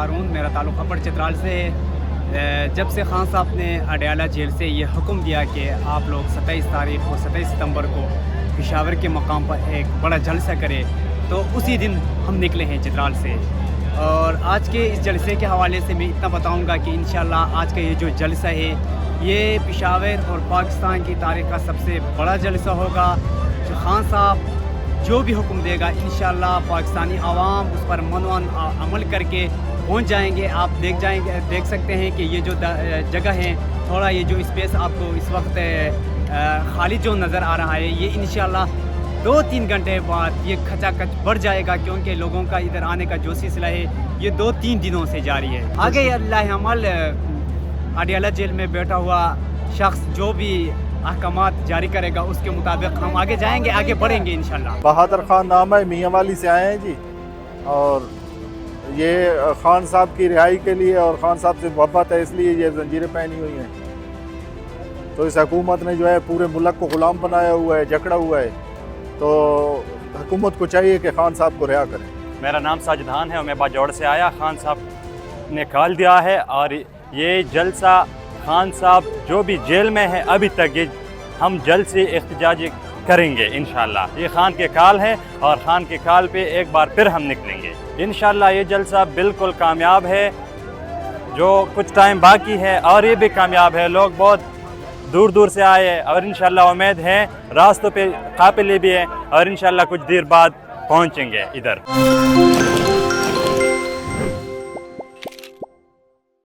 ہارون، میرا تعلق اپر چترال سے ہے۔ جب سے خان صاحب نے اڈیالہ جیل سے یہ حکم دیا کہ آپ لوگ 27 تاریخ کو 27 ستمبر کو پشاور کے مقام پر ایک بڑا جلسہ کرے، تو اسی دن ہم نکلے ہیں چترال سے۔ اور آج کے اس جلسے کے حوالے سے میں اتنا بتاؤں گا کہ انشاءاللہ آج کا یہ جو جلسہ ہے یہ پشاور اور پاکستان کی تاریخ کا سب سے بڑا جلسہ ہوگا۔ خان صاحب جو بھی حکم دے گا انشاءاللہ پاکستانی عوام اس پر منوان عمل کر کے پہنچ جائیں گے۔ آپ دیکھ سکتے ہیں کہ یہ جو جگہ ہے، تھوڑا یہ جو اسپیس آپ کو اس وقت خالی جو نظر آ رہا ہے، یہ انشاءاللہ 2-3 گھنٹے بعد یہ کھچا کچ بڑھ جائے گا، کیونکہ لوگوں کا ادھر آنے کا جو سلسلہ ہے یہ 2-3 دنوں سے جاری ہے۔ آگے اللہ عمل اڈیالہ جیل میں بیٹھا ہوا شخص جو بھی احکامات جاری کرے گا اس کے مطابق ہم آگے جائیں گے، آگے بڑھیں گے انشاءاللہ۔ بہادر خان نام ہے، میاں والی سے آئے ہیں جی، اور یہ خان صاحب کی رہائی کے لیے اور خان صاحب سے محبت ہے، اس لیے یہ زنجیریں پہنی ہوئی ہیں۔ تو اس حکومت نے جو ہے پورے ملک کو غلام بنایا ہوا ہے، جکڑا ہوا ہے، تو حکومت کو چاہیے کہ خان صاحب کو رہا کرے۔ میرا نام ساجد خان ہے اور میں باجوڑ سے آیا۔ خان صاحب نے کال دیا ہے اور یہ جلسہ خان صاحب جو بھی جیل میں ہے ابھی تک، یہ ہم جلد سے احتجاج کریں گے انشاءاللہ۔ یہ خان کے کال ہے اور خان کے کال پہ ایک بار پھر ہم نکلیں گے انشاءاللہ۔ یہ جلسہ بالکل کامیاب ہے، جو کچھ ٹائم باقی ہے اور یہ بھی کامیاب ہے۔ لوگ بہت دور دور سے آئے اور انشاءاللہ امید ہے راستوں پہ قافلے بھی ہیں اور انشاءاللہ کچھ دیر بعد پہنچیں گے ادھر۔